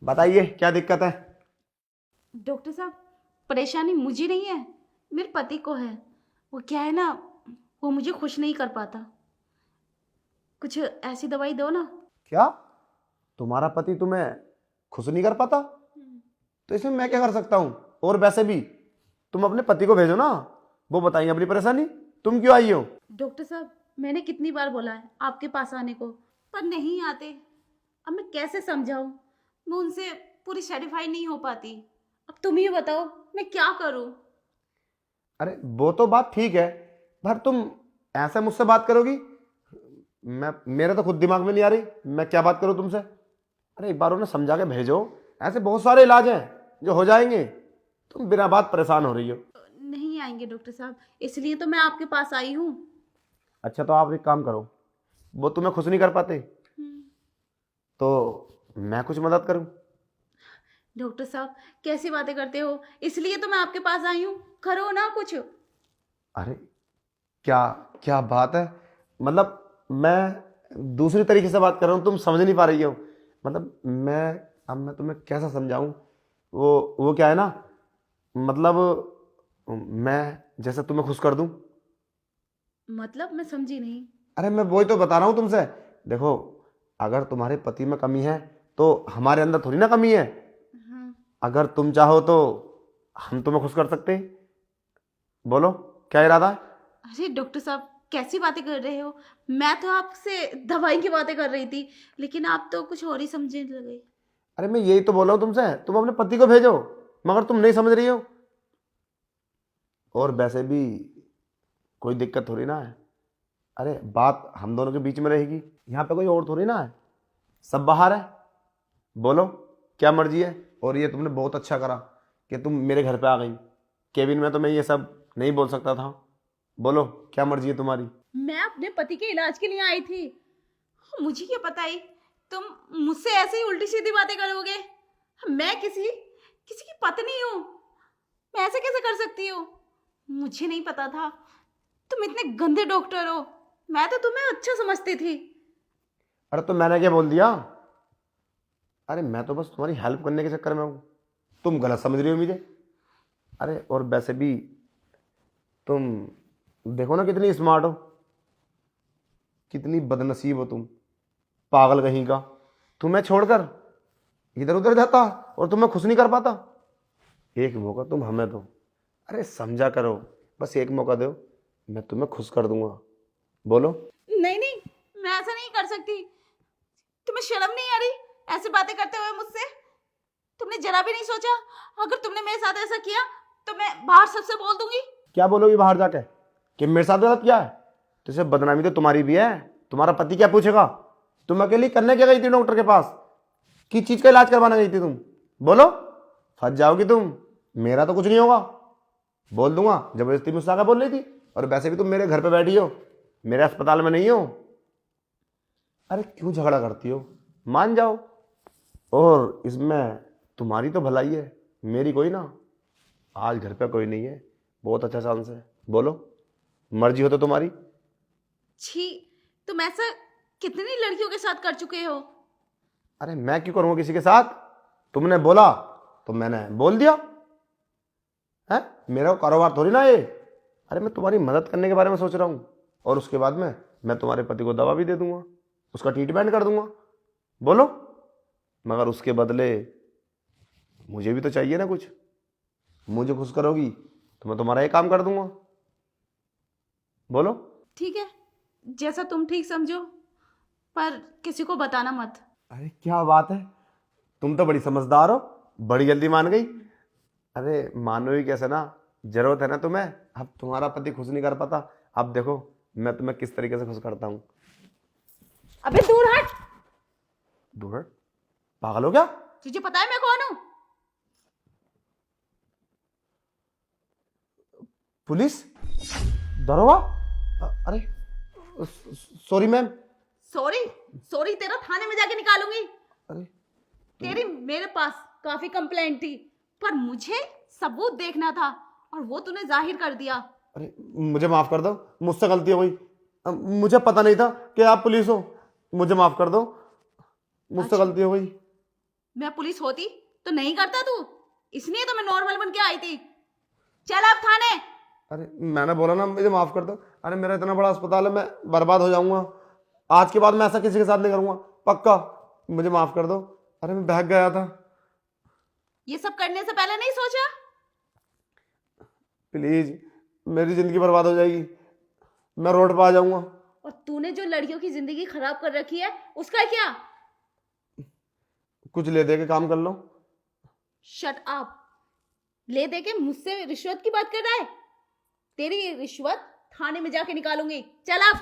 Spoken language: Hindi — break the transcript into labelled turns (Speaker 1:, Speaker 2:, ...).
Speaker 1: बताइए क्या दिक्कत है।
Speaker 2: डॉक्टर साहब, परेशानी मुझे नहीं है, मेरे पति को है। वो क्या है ना, वो मुझे खुश नहीं कर पाता। कुछ ऐसी दवाई दो ना।
Speaker 1: क्या तुम्हारा पति तुम्हें खुश नहीं कर पाता? तो इसमें मैं क्या कर सकता हूँ? और वैसे भी तुम अपने पति को भेजो ना, वो बताएंगे अपनी परेशानी। तुम क्यों आई हो?
Speaker 2: डॉक्टर साहब, मैंने कितनी बार बोला है आपके पास आने को, पर नहीं आते। अब मैं कैसे समझाऊं? मैं उनसे पूरी सेटिस्फाई नहीं हो पाती। अब तुम ही बताओ, मैं क्या करूं?
Speaker 1: अरे वो तो बात ठीक है, पर तुम ऐसे मुझसे बात करोगी? मैं मेरे तो खुद दिमाग में नहीं आ रही मैं क्या बात करूं तुमसे। अरे एक बार उन्हें समझा के भेजो। ऐसे बहुत सारे इलाज हैं जो हो जाएंगे। तुम बिना बात परेशान हो रही हो।
Speaker 2: नहीं आएंगे डॉक्टर साहब, इसलिए तो मैं आपके पास आई हूँ।
Speaker 1: अच्छा तो आप एक काम करो, वो तुम्हें खुश नहीं कर पाते तो मैं कुछ मदद करूं?
Speaker 2: डॉक्टर साहब, कैसी बातें करते हो? इसलिए तो मैं आपके पास आई हूँ। करो ना कुछ।
Speaker 1: अरे क्या क्या बात है। मतलब मैं दूसरी तरीके से बात कर रहा हूँ, तुम समझ नहीं पा रही हो। मतलब मैं तुम्हें कैसा समझाऊं? वो क्या है ना, मतलब मैं जैसे तुम्हें खुश कर दूं।
Speaker 2: मतलब मैं समझी नहीं।
Speaker 1: अरे मैं वही तो बता रहा हूँ तुमसे। देखो, अगर तुम्हारे पति में कमी है तो हमारे अंदर थोड़ी ना कमी है।
Speaker 2: हाँ।
Speaker 1: अगर तुम चाहो तो हम तुम्हें खुश कर सकते हैं। बोलो क्या इरादा है?
Speaker 2: अरे डॉक्टर साहब, कैसी बातें कर रहे हो? मैं तो आपसे दवाई की बातें कर रही थी, लेकिन आप तो कुछ और ही समझने लगे।
Speaker 1: अरे मैं यही तो बोल रहा हूँ तुमसे, तुम अपने पति को भेजो, मगर तुम नहीं समझ रही हो। और वैसे भी कोई दिक्कत थोड़ी ना है। अरे बात हम दोनों के बीच में रहेगी, यहाँ पे कोई और थोड़ी ना है, सब बाहर है। बोलो क्या मर्जी है। और ये तुमने बहुत अच्छा करा कि तुम मेरे घर पे आ गई। केबिन में तो मैं ये सब नहीं बोल सकता था। बोलो क्या मर्जी है तुम्हारी।
Speaker 2: मैं अपने पति के इलाज के लिए आई थी। मुझे क्या पता है तुम मुझसे ऐसे ही उल्टी सीधी बातें करोगे। मैं किसी किसी की पत्नी हूँ। मैं ऐसे कैसे कर सकती हूँ? मुझे नहीं पता था तुम इतने गंदे डॉक्टर हो। मैं तो तुम्हें अच्छा समझती थी।
Speaker 1: अरे तो मैंने क्या बोल दिया? अरे मैं तो बस तुम्हारी हेल्प करने के चक्कर में हूँ, तुम गलत समझ रही हो मुझे। अरे और वैसे भी तुम देखो ना कितनी स्मार्ट हो, कितनी बदनसीब हो तुम, पागल कहीं का। तुम्हें छोड़कर इधर उधर जाता और तुम्हें खुश नहीं कर पाता। एक मौका तुम हमें दो। अरे समझा करो, बस एक मौका दो, मैं तुम्हें खुश कर दूंगा। बोलो।
Speaker 2: नहीं नहीं, मैं ऐसा नहीं कर सकती। तुम्हें शर्म नहीं आ रही ऐसे बातें करते हुए मुझसे? तुमने जरा भी नहीं सोचा अगर तुमने मेरे साथ ऐसा किया तो मैं बाहर सबसे बोल दूंगी?
Speaker 1: क्या बोलोगी बाहर जाके कि मेरे साथ गलत किया है? तो इसे बदनामी तो तुम्हारी भी है। तुम्हारा पति क्या पूछेगा? तुम अकेली करने क्या गई थी डॉक्टर के पास? किस चीज का इलाज करवाने गई थी तुम? बोलो, फंस जाओगी तुम। मेरा तो कुछ नहीं होगा, बोल दूंगा। जबरदस्ती मुझसे आकर बोल रही थी, और वैसे भी तुम मेरे घर पे बैठी हो, मेरे अस्पताल में नहीं हो। अरे क्यों झगड़ा करती हो? मान जाओ। और इसमें तुम्हारी तो भलाई है, मेरी कोई ना। आज घर पे कोई नहीं है, बहुत अच्छा चांस है। बोलो, मर्जी हो तो तुम्हारी।
Speaker 2: छी, तुम ऐसा कितनी लड़कियों के साथ कर चुके हो?
Speaker 1: अरे मैं क्यों करूँगा किसी के साथ? तुमने बोला तो मैंने बोल दिया है। मेरा कारोबार थोड़ी ना ये। अरे मैं तुम्हारी मदद करने के बारे में सोच रहा हूँ, और उसके बाद में मैं तुम्हारे पति को दवा भी दे दूंगा, उसका ट्रीटमेंट कर दूंगा। बोलो, मगर उसके बदले मुझे भी तो चाहिए ना कुछ। मुझे खुश करोगी तो मैं तुम्हारा ये काम कर दूंगा। बोलो।
Speaker 2: ठीक है, जैसा तुम ठीक समझो, पर किसी को बताना मत।
Speaker 1: अरे क्या बात है, तुम तो बड़ी समझदार हो, बड़ी जल्दी मान गई। अरे मानो ही कैसे ना, जरूरत है ना तुम्हें। अब तुम्हारा पति खुश नहीं कर पाता, अब देखो मैं तुम्हें किस तरीके से खुश करता हूँ।
Speaker 2: अबे दूर हट।
Speaker 1: दूर हट? पागल हो क्या?
Speaker 2: तुझे पता है मैं कौन हूँ?
Speaker 1: पुलिस? दरोगा? अरे सॉरी मैम।
Speaker 2: सॉरी? सॉरी तेरा थाने में जाके निकालूंगी।
Speaker 1: अरे
Speaker 2: तेरी मेरे पास काफी कंप्लेंट थी, पर मुझे सबूत देखना था और वो तूने जाहिर कर दिया।
Speaker 1: अरे मुझे माफ कर दो, मुझसे गलती हो गई। मुझे पता नहीं था कि आप पुलिस हो, मुझे माफ कर दो, मुझसे
Speaker 2: अच्छा,
Speaker 1: गलती हो गई।
Speaker 2: मैं पुलिस होती तो नहीं करता तू, इसलिए तो मैं नॉर्मल बन के आई थी। चल अब थाने।
Speaker 1: अरे मैंने बोला ना मुझे माफ कर दो। अरे मेरा इतना बड़ा अस्पताल है, मैं बर्बाद हो जाऊंगा। आज के बाद मैं ऐसा किसी के साथ नहीं करूंगा, पक्का। मुझे माफ कर दो। अरे मैं बहक गया था।
Speaker 2: ये सब करने से पहले नहीं सोचा?
Speaker 1: प्लीज, मेरी जिंदगी बर्बाद हो जाएगी, मैं रोड पर आ जाऊंगा।
Speaker 2: और तूने जो लड़कियों की जिंदगी खराब कर रखी है उसका क्या?
Speaker 1: कुछ ले दे के काम कर लो।
Speaker 2: Shut up. ले दे के मुझसे रिश्वत की बात कर रहा है? तेरी रिश्वत थाने में जाके निकालूंगी। चल अब।